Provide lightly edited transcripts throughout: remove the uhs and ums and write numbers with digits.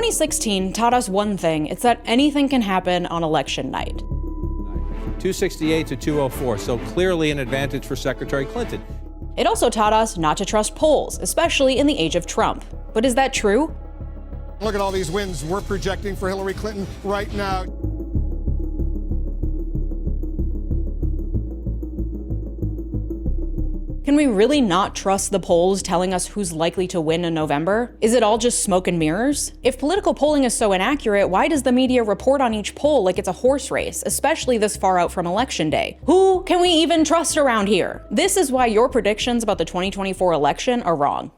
2016 taught us one thing. It's that anything can happen on election night. 268 to 204, so clearly an advantage for Secretary Clinton. It also taught us not to trust polls, especially in the age of Trump. But is that true? Look at all these wins we're projecting for Hillary Clinton right now. Can we really not trust the polls telling us who's likely to win in November? Is it all just smoke and mirrors? If political polling is so inaccurate, why does the media report on each poll like it's a horse race, especially this far out from Election Day? Who can we even trust around here? This is why your predictions about the 2024 election are wrong.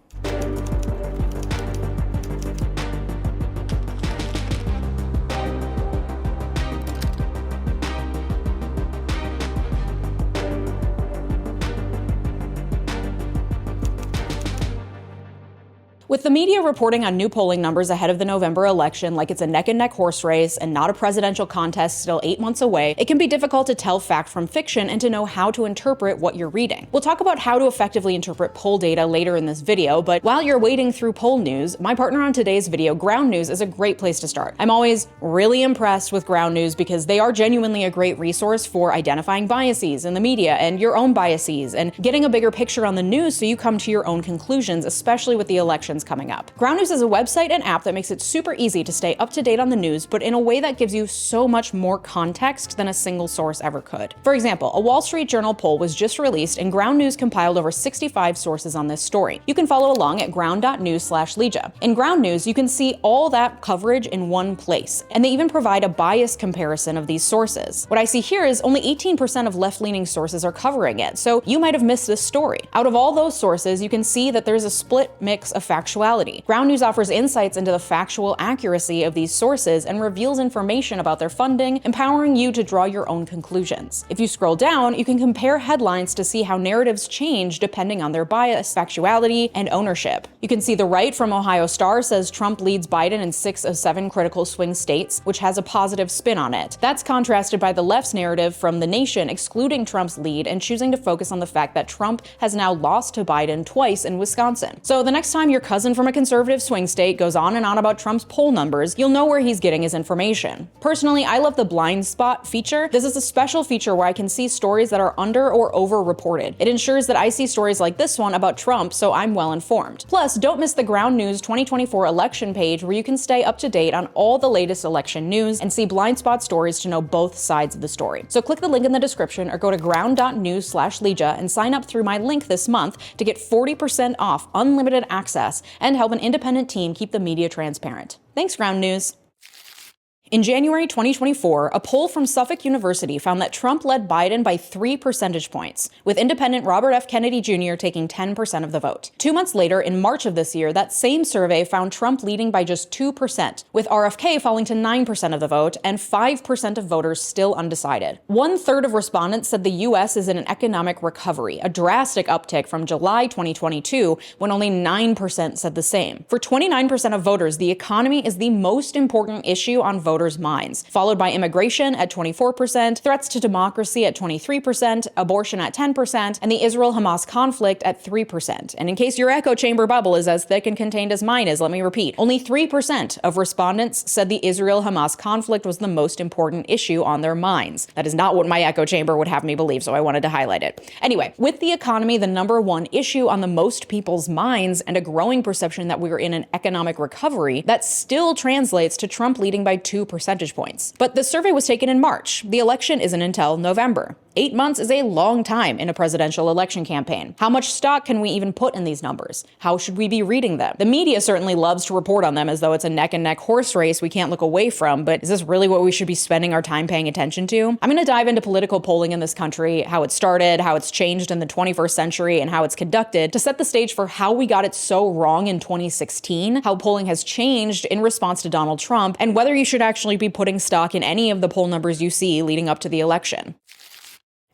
With the media reporting on new polling numbers ahead of the November election like it's a neck-and-neck horse race and not a presidential contest still 8 months away, it can be difficult to tell fact from fiction and to know how to interpret what you're reading. We'll talk about how to effectively interpret poll data later in this video, but while you're wading through poll news, my partner on today's video, Ground News, is a great place to start. I'm always really impressed with Ground News because they are genuinely a great resource for identifying biases in the media and your own biases and getting a bigger picture on the news so you come to your own conclusions, especially with the elections coming up. Ground News is a website and app that makes it super easy to stay up to date on the news, but in a way that gives you so much more context than a single source ever could. For example, a Wall Street Journal poll was just released and Ground News compiled over 65 sources on this story. You can follow along at ground.news/Leeja. In Ground News, you can see all that coverage in one place, and they even provide a bias comparison of these sources. What I see here is only 18% of left-leaning sources are covering it, so you might have missed this story. Out of all those sources, you can see that there's a split mix of factuality. Ground News offers insights into the factual accuracy of these sources and reveals information about their funding, empowering you to draw your own conclusions. If you scroll down, you can compare headlines to see how narratives change depending on their bias, factuality, and ownership. You can see the right from Ohio Star says Trump leads Biden in 6 of 7 critical swing states, which has a positive spin on it. That's contrasted by the left's narrative from The Nation excluding Trump's lead and choosing to focus on the fact that Trump has now lost to Biden twice in Wisconsin. So the next time your cousin from a conservative swing state goes on and on about Trump's poll numbers, you'll know where he's getting his information. Personally, I love the blind spot feature. This is a special feature where I can see stories that are under or over reported. It ensures that I see stories like this one about Trump, so I'm well informed. Plus, don't miss the Ground News 2024 election page where you can stay up to date on all the latest election news and see blind spot stories to know both sides of the story. So click the link in the description or go to ground.news/Leeja and sign up through my link this month to get 40% off unlimited access and help an independent team keep the media transparent. Thanks, Ground News. In January 2024, a poll from Suffolk University found that Trump led Biden by 3 percentage points, with independent Robert F. Kennedy Jr. taking 10% of the vote. 2 months later, in March of this year, that same survey found Trump leading by just 2%, with RFK falling to 9% of the vote and 5% of voters still undecided. 1/3 of respondents said the U.S. is in an economic recovery, a drastic uptick from July 2022, when only 9% said the same. For 29% of voters, the economy is the most important issue on voters' minds, followed by immigration at 24%, threats to democracy at 23%, abortion at 10%, and the Israel-Hamas conflict at 3%. And in case your echo chamber bubble is as thick and contained as mine is, let me repeat, only 3% of respondents said the Israel-Hamas conflict was the most important issue on their minds. That is not what my echo chamber would have me believe, so I wanted to highlight it. Anyway, with the economy the number one issue on the most people's minds and a growing perception that we're in an economic recovery, that still translates to Trump leading by 2 percentage points. But the survey was taken in March. The election isn't until November. 8 months is a long time in a presidential election campaign. How much stock can we even put in these numbers? How should we be reading them? The media certainly loves to report on them as though it's a neck-and-neck horse race we can't look away from, but is this really what we should be spending our time paying attention to? I'm going to dive into political polling in this country, how it started, how it's changed in the 21st century, and how it's conducted to set the stage for how we got it so wrong in 2016, how polling has changed in response to Donald Trump, and whether you should actually be putting stock in any of the poll numbers you see leading up to the election.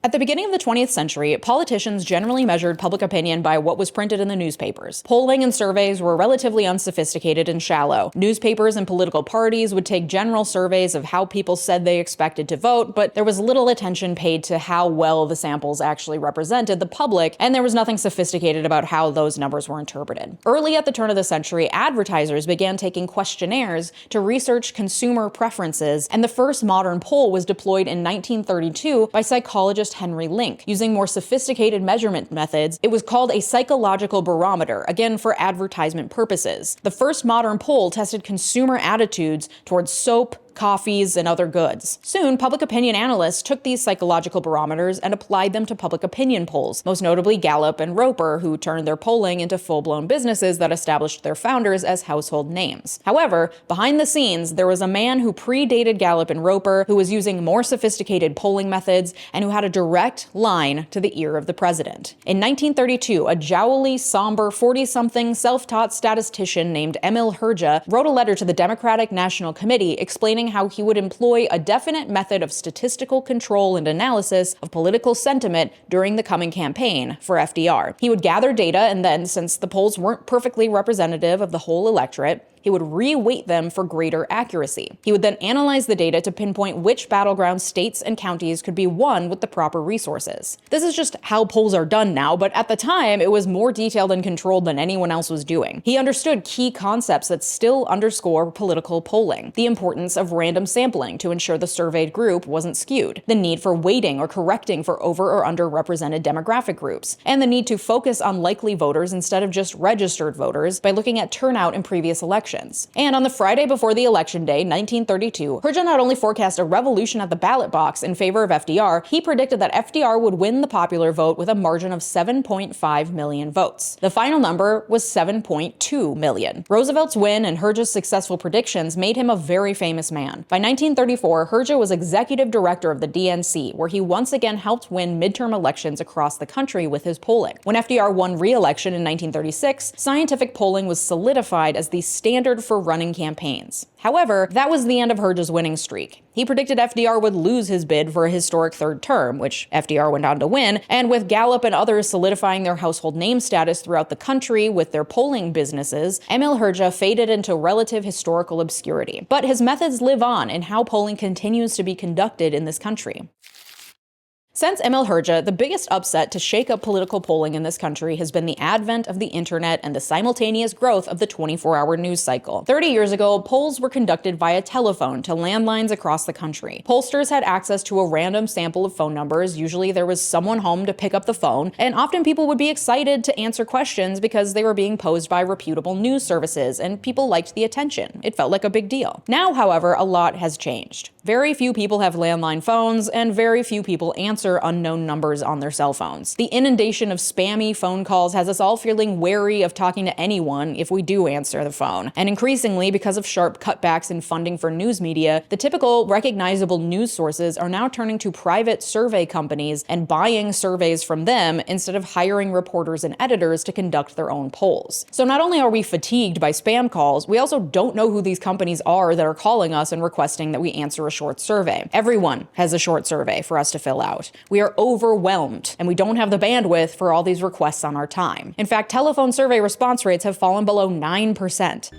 At the beginning of the 20th century, politicians generally measured public opinion by what was printed in the newspapers. Polling and surveys were relatively unsophisticated and shallow. Newspapers and political parties would take general surveys of how people said they expected to vote, but there was little attention paid to how well the samples actually represented the public, and there was nothing sophisticated about how those numbers were interpreted. Early at the turn of the century, advertisers began taking questionnaires to research consumer preferences, and the first modern poll was deployed in 1932 by psychologist Henry Link. Using more sophisticated measurement methods, it was called a psychological barometer, again for advertisement purposes. The first modern poll tested consumer attitudes towards soap, coffees, and other goods. Soon, public opinion analysts took these psychological barometers and applied them to public opinion polls, most notably Gallup and Roper, who turned their polling into full-blown businesses that established their founders as household names. However, behind the scenes, there was a man who predated Gallup and Roper, who was using more sophisticated polling methods, and who had a direct line to the ear of the president. In 1932, a jowly, somber, 40-something, self-taught statistician named 𝗬𝗓𝗪𝗧 wrote a letter to the Democratic National Committee explaining how he would employ a definite method of statistical control and analysis of political sentiment during the coming campaign for FDR. He would gather data, and then, since the polls weren't perfectly representative of the whole electorate, he would re-weight them for greater accuracy. He would then analyze the data to pinpoint which battleground states and counties could be won with the proper resources. This is just how polls are done now, but at the time, it was more detailed and controlled than anyone else was doing. He understood key concepts that still underscore political polling: the importance of random sampling to ensure the surveyed group wasn't skewed, the need for weighting or correcting for over or underrepresented demographic groups, and the need to focus on likely voters instead of just registered voters by looking at turnout in previous elections. And on the Friday before the election day, 1932, 𝗏𝗏 not only forecast a revolution at the ballot box in favor of FDR, he predicted that FDR would win the popular vote with a margin of 7.5 million votes. The final number was 7.2 million. Roosevelt's win and 𝗏𝗏's successful predictions made him a very famous man. By 1934, 𝗏𝗏 was executive director of the DNC, where he once again helped win midterm elections across the country with his polling. When FDR won re-election in 1936, scientific polling was solidified as the standard for running campaigns. However, that was the end of 𝗏𝗏's winning streak. He predicted FDR would lose his bid for a historic third term, which FDR went on to win, and with Gallup and others solidifying their household name status throughout the country with their polling businesses, 𝗬𝗏𝗏𝗪𝗏 faded into relative historical obscurity. But his methods live on in how polling continues to be conducted in this country. Since 𝗬𝗏𝗏𝗪𝗏, the biggest upset to shake up political polling in this country has been the advent of the internet and the simultaneous growth of the 24-hour news cycle. 30 years ago, polls were conducted via telephone to landlines across the country. Pollsters had access to a random sample of phone numbers. Usually there was someone home to pick up the phone, and often people would be excited to answer questions because they were being posed by reputable news services, and people liked the attention. It felt like a big deal. Now, however, a lot has changed. Very few people have landline phones, and very few people answer unknown numbers on their cell phones. The inundation of spammy phone calls has us all feeling wary of talking to anyone if we do answer the phone. And increasingly, because of sharp cutbacks in funding for news media, the typical recognizable news sources are now turning to private survey companies and buying surveys from them instead of hiring reporters and editors to conduct their own polls. So not only are we fatigued by spam calls, we also don't know who these companies are that are calling us and requesting that we answer a short survey. Everyone has a short survey for us to fill out. We are overwhelmed, and we don't have the bandwidth for all these requests on our time. In fact, telephone survey response rates have fallen below 9%.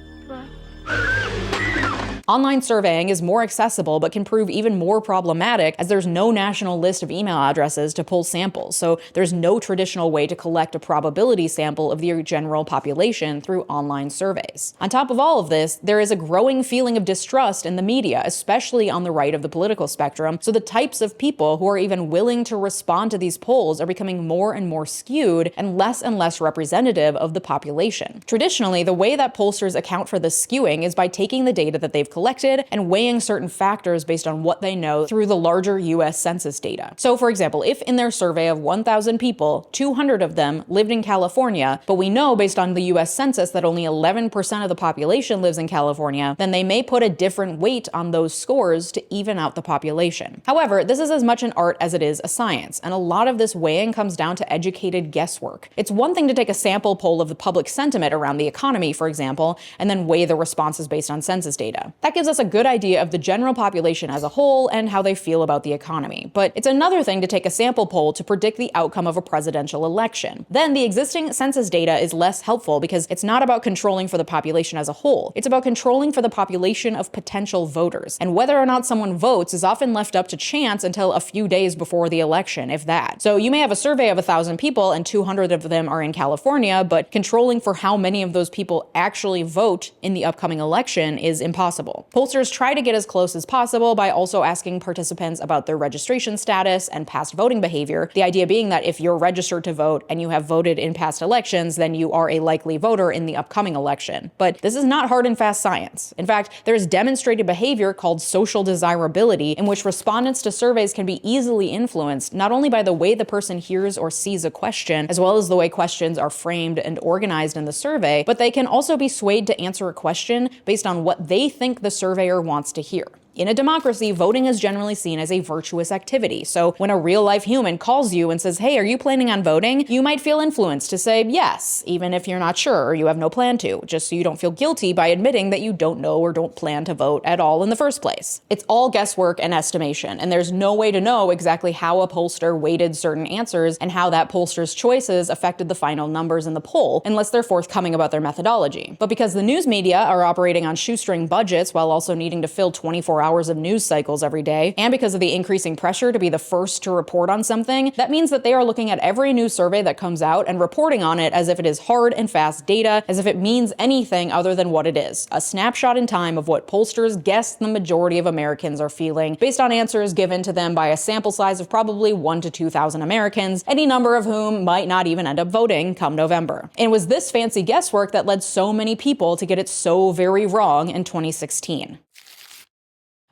Online surveying is more accessible but can prove even more problematic as there's no national list of email addresses to pull samples, so there's no traditional way to collect a probability sample of the general population through online surveys. On top of all of this, there is a growing feeling of distrust in the media, especially on the right of the political spectrum, so the types of people who are even willing to respond to these polls are becoming more and more skewed and less representative of the population. Traditionally, the way that pollsters account for this skewing is by taking the data that they've collected and weighing certain factors based on what they know through the larger US Census data. So for example, if in their survey of 1,000 people, 200 of them lived in California, but we know based on the US Census that only 11% of the population lives in California, then they may put a different weight on those scores to even out the population. However, this is as much an art as it is a science, and a lot of this weighing comes down to educated guesswork. It's one thing to take a sample poll of the public sentiment around the economy, for example, and then weigh the responses based on census data. That gives us a good idea of the general population as a whole and how they feel about the economy. But it's another thing to take a sample poll to predict the outcome of a presidential election. Then the existing census data is less helpful because it's not about controlling for the population as a whole. It's about controlling for the population of potential voters. And whether or not someone votes is often left up to chance until a few days before the election, if that. So you may have a survey of 1,000 people and 200 of them are in California, but controlling for how many of those people actually vote in the upcoming election is impossible. Pollsters try to get as close as possible by also asking participants about their registration status and past voting behavior, the idea being that if you're registered to vote and you have voted in past elections, then you are a likely voter in the upcoming election. But this is not hard and fast science. In fact, there's demonstrated behavior called social desirability, in which respondents to surveys can be easily influenced not only by the way the person hears or sees a question, as well as the way questions are framed and organized in the survey, but they can also be swayed to answer a question based on what they think the surveyor wants to hear. In a democracy, voting is generally seen as a virtuous activity. So when a real-life human calls you and says, "Hey, are you planning on voting?" you might feel influenced to say yes, even if you're not sure or you have no plan to, just so you don't feel guilty by admitting that you don't know or don't plan to vote at all in the first place. It's all guesswork and estimation, and there's no way to know exactly how a pollster weighted certain answers and how that pollster's choices affected the final numbers in the poll, unless they're forthcoming about their methodology. But because the news media are operating on shoestring budgets while also needing to fill 24 hours of news cycles every day, and because of the increasing pressure to be the first to report on something, that means that they are looking at every news survey that comes out and reporting on it as if it is hard and fast data, as if it means anything other than what it is, a snapshot in time of what pollsters guess the majority of Americans are feeling, based on answers given to them by a sample size of probably 1,000 to 2,000 Americans, any number of whom might not even end up voting come November. And it was this fancy guesswork that led so many people to get it so very wrong in 2016.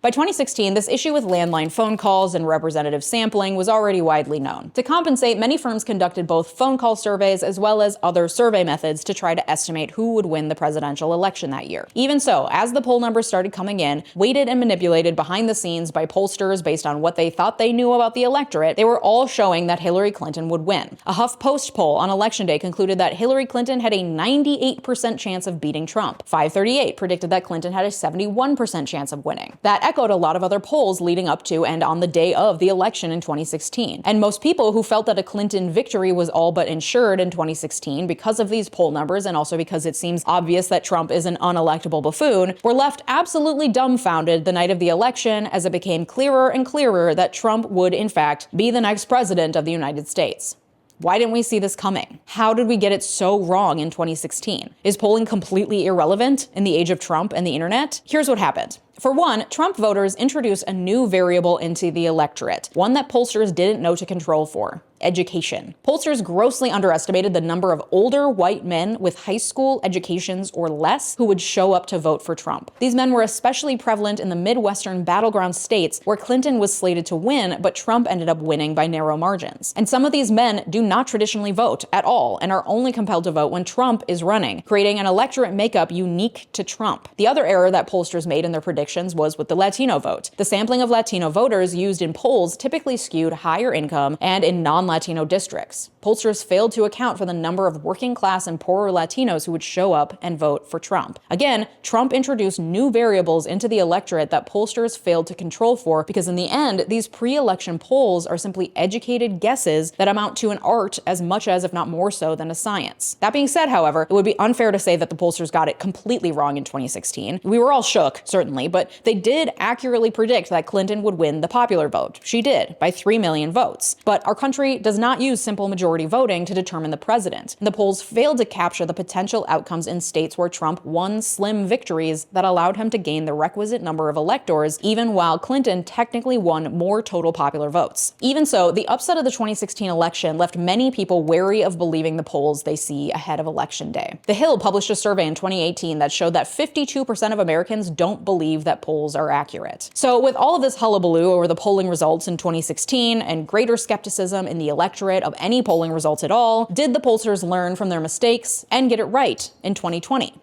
By 2016, this issue with landline phone calls and representative sampling was already widely known. To compensate, many firms conducted both phone call surveys as well as other survey methods to try to estimate who would win the presidential election that year. Even so, as the poll numbers started coming in, weighted and manipulated behind the scenes by pollsters based on what they thought they knew about the electorate, they were all showing that Hillary Clinton would win. A HuffPost poll on Election Day concluded that Hillary Clinton had a 98% chance of beating Trump. 538 predicted that Clinton had a 71% chance of winning. That echoed a lot of other polls leading up to and on the day of the election in 2016. And most people who felt that a Clinton victory was all but ensured in 2016 because of these poll numbers, and also because it seems obvious that Trump is an unelectable buffoon, were left absolutely dumbfounded the night of the election as it became clearer and clearer that Trump would, in fact, be the next president of the United States. Why didn't we see this coming? How did we get it so wrong in 2016? Is polling completely irrelevant in the age of Trump and the internet? Here's what happened. For one, Trump voters introduced a new variable into the electorate, one that pollsters didn't know to control for: education. Pollsters grossly underestimated the number of older white men with high school educations or less who would show up to vote for Trump. These men were especially prevalent in the Midwestern battleground states where Clinton was slated to win, but Trump ended up winning by narrow margins. And some of these men do not traditionally vote at all and are only compelled to vote when Trump is running, creating an electorate makeup unique to Trump. The other error that pollsters made in their predictions was with the Latino vote. The sampling of Latino voters used in polls typically skewed higher income and in non-Latino districts. Pollsters failed to account for the number of working class and poorer Latinos who would show up and vote for Trump. Again, Trump introduced new variables into the electorate that pollsters failed to control for, because in the end, these pre-election polls are simply educated guesses that amount to an art as much as, if not more so, than a science. That being said, however, it would be unfair to say that the pollsters got it completely wrong in 2016. We were all shook, certainly, but they did accurately predict that Clinton would win the popular vote. She did, by 3 million votes. But our country does not use simple majority voting to determine the president. The polls failed to capture the potential outcomes in states where Trump won slim victories that allowed him to gain the requisite number of electors, even while Clinton technically won more total popular votes. Even so, the upset of the 2016 election left many people wary of believing the polls they see ahead of Election Day. The Hill published a survey in 2018 that showed that 52% of Americans don't believe that polls are accurate. So with all of this hullabaloo over the polling results in 2016 and greater skepticism in the electorate of any polling results at all, did the pollsters learn from their mistakes and get it right in 2020?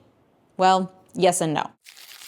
Well, yes and no.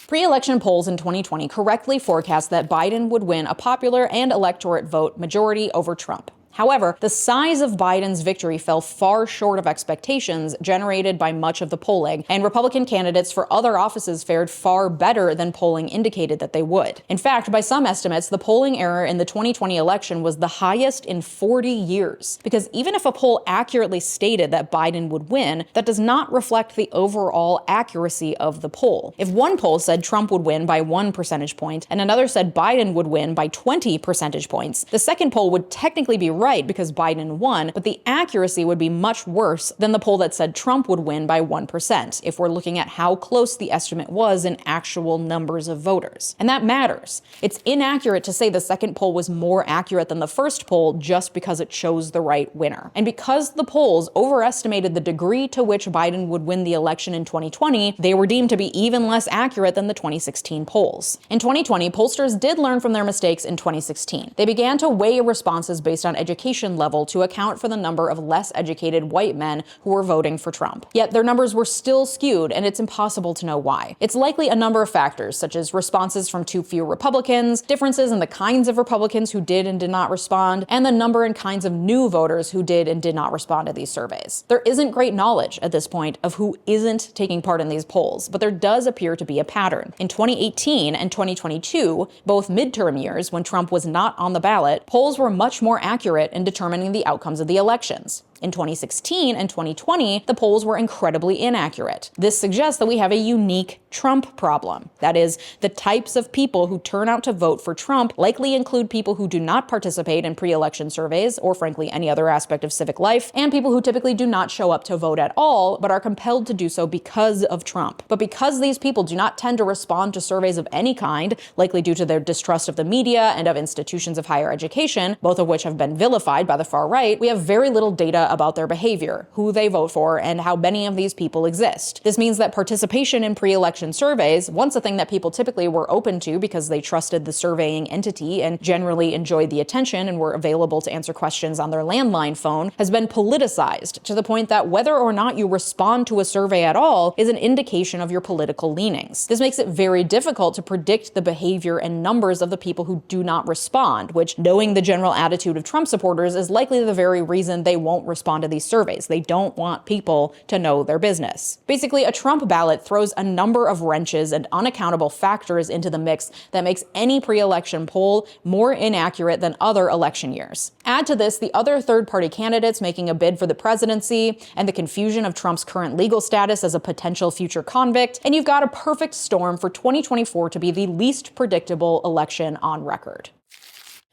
Pre-election polls in 2020 correctly forecast that Biden would win a popular and electorate vote majority over Trump. However, the size of Biden's victory fell far short of expectations generated by much of the polling, and Republican candidates for other offices fared far better than polling indicated that they would. In fact, by some estimates, the polling error in the 2020 election was the highest in 40 years. Because even if a poll accurately stated that Biden would win, that does not reflect the overall accuracy of the poll. If one poll said Trump would win by 1 percentage point and another said Biden would win by 20 percentage points, the second poll would technically be right because Biden won, but the accuracy would be much worse than the poll that said Trump would win by 1%, if we're looking at how close the estimate was in actual numbers of voters. And that matters. It's inaccurate to say the second poll was more accurate than the first poll just because it chose the right winner. And because the polls overestimated the degree to which Biden would win the election in 2020, they were deemed to be even less accurate than the 2016 polls. In 2020, pollsters did learn from their mistakes in 2016. They began to weigh responses based on education level to account for the number of less educated white men who were voting for Trump. Yet their numbers were still skewed, and it's impossible to know why. It's likely a number of factors, such as responses from too few Republicans, differences in the kinds of Republicans who did and did not respond, and the number and kinds of new voters who did and did not respond to these surveys. There isn't great knowledge at this point of who isn't taking part in these polls, but there does appear to be a pattern. In 2018 and 2022, both midterm years when Trump was not on the ballot, polls were much more accurate in determining the outcomes of the elections. In 2016 and 2020, the polls were incredibly inaccurate. This suggests that we have a unique Trump problem. That is, the types of people who turn out to vote for Trump likely include people who do not participate in pre-election surveys, or frankly any other aspect of civic life, and people who typically do not show up to vote at all, but are compelled to do so because of Trump. But because these people do not tend to respond to surveys of any kind, likely due to their distrust of the media and of institutions of higher education, both of which have been vilified by the far right, we have very little data about their behavior, who they vote for, and how many of these people exist. This means that participation in pre-election surveys, once a thing that people typically were open to because they trusted the surveying entity and generally enjoyed the attention and were available to answer questions on their landline phone, has been politicized to the point that whether or not you respond to a survey at all is an indication of your political leanings. This makes it very difficult to predict the behavior and numbers of the people who do not respond, which, knowing the general attitude of Trump supporters, is likely the very reason they won't respond to these surveys. They don't want people to know their business. Basically, a Trump ballot throws a number of wrenches and unaccountable factors into the mix that makes any pre-election poll more inaccurate than other election years. Add to this the other third-party candidates making a bid for the presidency and the confusion of Trump's current legal status as a potential future convict, and you've got a perfect storm for 2024 to be the least predictable election on record.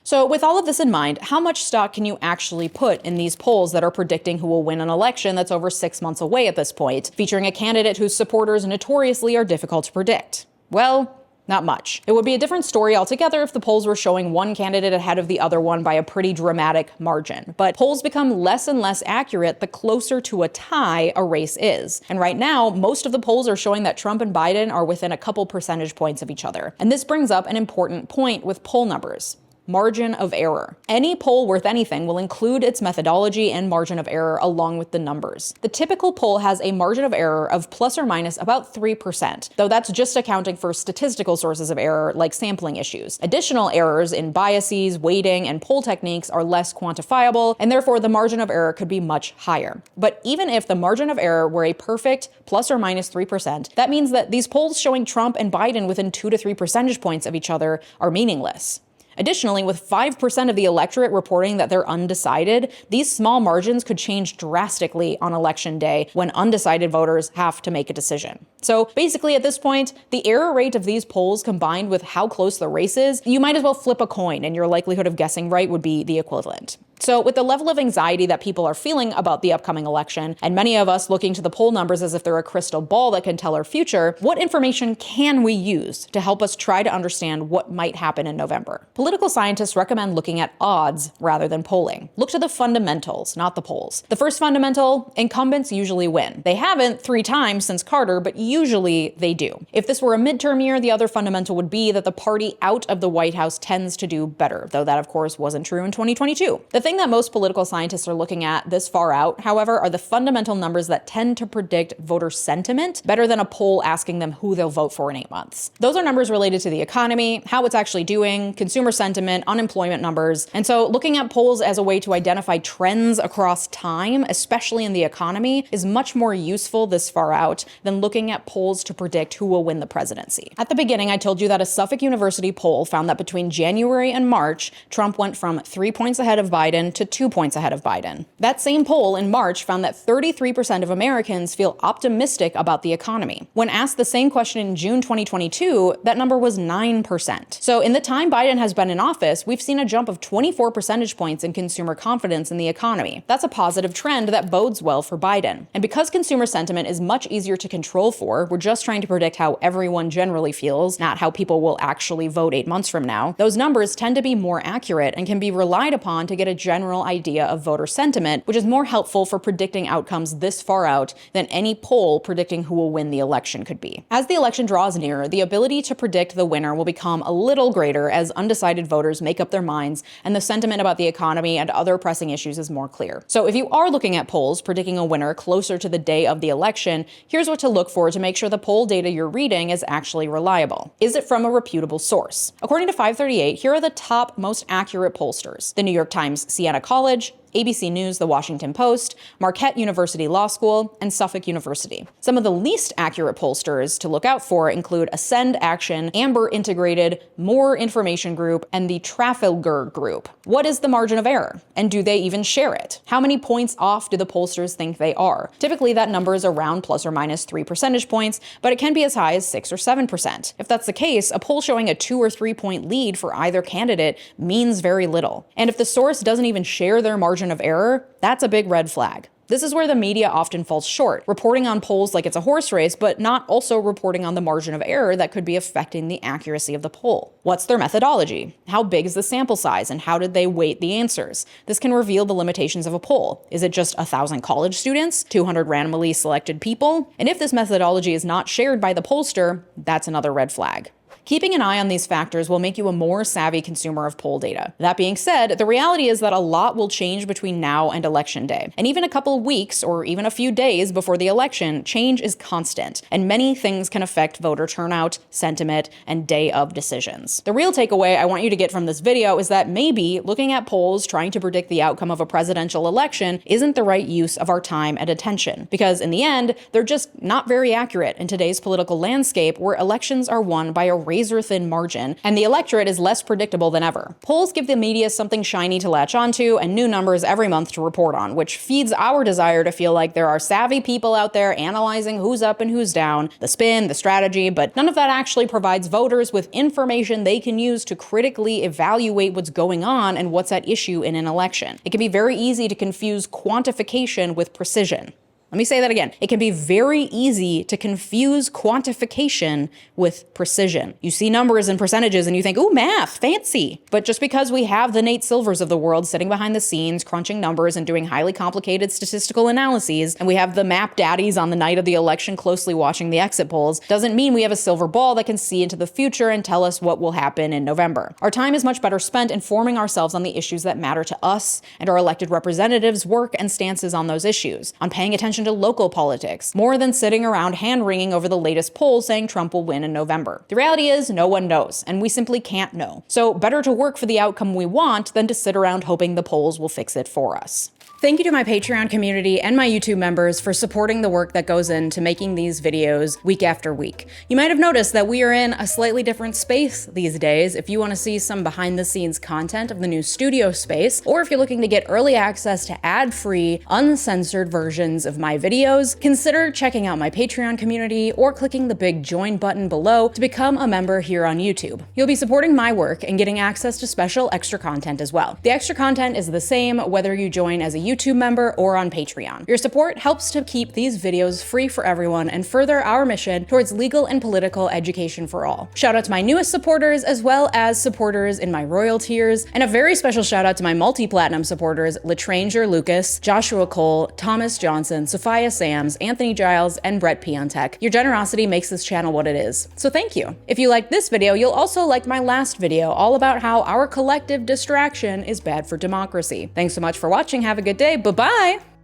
So with all of this in mind, how much stock can you actually put in these polls that are predicting who will win an election that's over 6 months away at this point, featuring a candidate whose supporters notoriously are difficult to predict? Well, not much. It would be a different story altogether if the polls were showing one candidate ahead of the other one by a pretty dramatic margin. But polls become less and less accurate the closer to a tie a race is. And right now, most of the polls are showing that Trump and Biden are within a couple percentage points of each other. And this brings up an important point with poll numbers. Margin of error. Any poll worth anything will include its methodology and margin of error along with the numbers. The typical poll has a margin of error of plus or minus about 3%, though that's just accounting for statistical sources of error like sampling issues. Additional errors in biases, weighting, and poll techniques are less quantifiable, and therefore the margin of error could be much higher. But even if the margin of error were a perfect plus or minus 3%, that means that these polls showing Trump and Biden within 2 to 3 percentage points of each other are meaningless. Additionally, with 5% of the electorate reporting that they're undecided, these small margins could change drastically on election day when undecided voters have to make a decision. So basically at this point, the error rate of these polls combined with how close the race is, you might as well flip a coin and your likelihood of guessing right would be the equivalent. So with the level of anxiety that people are feeling about the upcoming election, and many of us looking to the poll numbers as if they're a crystal ball that can tell our future, what information can we use to help us try to understand what might happen in November? Political scientists recommend looking at odds rather than polling. Look to the fundamentals, not the polls. The first fundamental, incumbents usually win. They haven't 3 times since Carter, but usually they do. If this were a midterm year, the other fundamental would be that the party out of the White House tends to do better, though that of course wasn't true in 2022. The thing that most political scientists are looking at this far out, however, are the fundamental numbers that tend to predict voter sentiment better than a poll asking them who they'll vote for in 8 months. Those are numbers related to the economy, how it's actually doing, consumer sentiment, unemployment numbers. And so looking at polls as a way to identify trends across time, especially in the economy, is much more useful this far out than looking at polls to predict who will win the presidency. At the beginning, I told you that a Suffolk University poll found that between January and March, Trump went from 3 points ahead of Biden to 2 points ahead of Biden. That same poll in March found that 33% of Americans feel optimistic about the economy. When asked the same question in June 2022, that number was 9%. So in the time Biden has been in office, we've seen a jump of 24 percentage points in consumer confidence in the economy. That's a positive trend that bodes well for Biden. And because consumer sentiment is much easier to control for, we're just trying to predict how everyone generally feels, not how people will actually vote 8 months from now. Those numbers tend to be more accurate and can be relied upon to get a general idea of voter sentiment, which is more helpful for predicting outcomes this far out than any poll predicting who will win the election could be. As the election draws nearer, the ability to predict the winner will become a little greater as undecided voters make up their minds and the sentiment about the economy and other pressing issues is more clear. So if you are looking at polls predicting a winner closer to the day of the election, here's what to look for to make sure the poll data you're reading is actually reliable. Is it from a reputable source? According to 538, here are the top most accurate pollsters: the New York Times Siena College, ABC News, The Washington Post, Marquette University Law School, and Suffolk University. Some of the least accurate pollsters to look out for include Ascend Action, Amber Integrated, More Information Group, and the Trafalgar Group. What is the margin of error? And do they even share it? How many points off do the pollsters think they are? Typically, that number is around plus or minus 3 percentage points, but it can be as high as 6 or 7%. If that's the case, a poll showing a 2 or 3 point lead for either candidate means very little. And if the source doesn't even share their margin of error, that's a big red flag. This is where the media often falls short, reporting on polls like it's a horse race, but not also reporting on the margin of error that could be affecting the accuracy of the poll. What's their methodology? How big is the sample size, and how did they weight the answers? This can reveal the limitations of a poll. Is it just 1,000 college students, 200 randomly selected people? And if this methodology is not shared by the pollster, that's another red flag. Keeping an eye on these factors will make you a more savvy consumer of poll data. That being said, the reality is that a lot will change between now and election day. And even a couple of weeks or even a few days before the election, change is constant, and many things can affect voter turnout, sentiment, and day of decisions. The real takeaway I want you to get from this video is that maybe looking at polls trying to predict the outcome of a presidential election isn't the right use of our time and attention, because in the end, they're just not very accurate in today's political landscape where elections are won by a razor-thin margin, and the electorate is less predictable than ever. Polls give the media something shiny to latch onto and new numbers every month to report on, which feeds our desire to feel like there are savvy people out there analyzing who's up and who's down, the spin, the strategy, but none of that actually provides voters with information they can use to critically evaluate what's going on and what's at issue in an election. It can be very easy to confuse quantification with precision. Let me say that again. It can be very easy to confuse quantification with precision. You see numbers and percentages and you think, ooh, math, fancy. But just because we have the Nate Silvers of the world sitting behind the scenes, crunching numbers and doing highly complicated statistical analyses, and we have the map daddies on the night of the election closely watching the exit polls, doesn't mean we have a silver ball that can see into the future and tell us what will happen in November. Our time is much better spent informing ourselves on the issues that matter to us and our elected representatives' work and stances on those issues, on paying attention to local politics, more than sitting around hand-wringing over the latest poll saying Trump will win in November. The reality is no one knows, and we simply can't know. So better to work for the outcome we want than to sit around hoping the polls will fix it for us. Thank you to my Patreon community and my YouTube members for supporting the work that goes into making these videos week after week. You might have noticed that we are in a slightly different space these days. If you want to see some behind the scenes content of the new studio space, or if you're looking to get early access to ad-free, uncensored versions of my videos, consider checking out my Patreon community or clicking the big join button below to become a member here on YouTube. You'll be supporting my work and getting access to special extra content as well. The extra content is the same whether you join as a YouTube member or on Patreon. Your support helps to keep these videos free for everyone and further our mission towards legal and political education for all. Shout out to my newest supporters, as well as supporters in my royal tiers, and a very special shout out to my multi-platinum supporters, Latranger Lucas, Joshua Cole, Thomas Johnson, Sophia Sams, Anthony Giles, and Brett Piontek. Your generosity makes this channel what it is, so thank you. If you liked this video, you'll also like my last video all about how our collective distraction is bad for democracy. Thanks so much for watching, have a good day, bye-bye!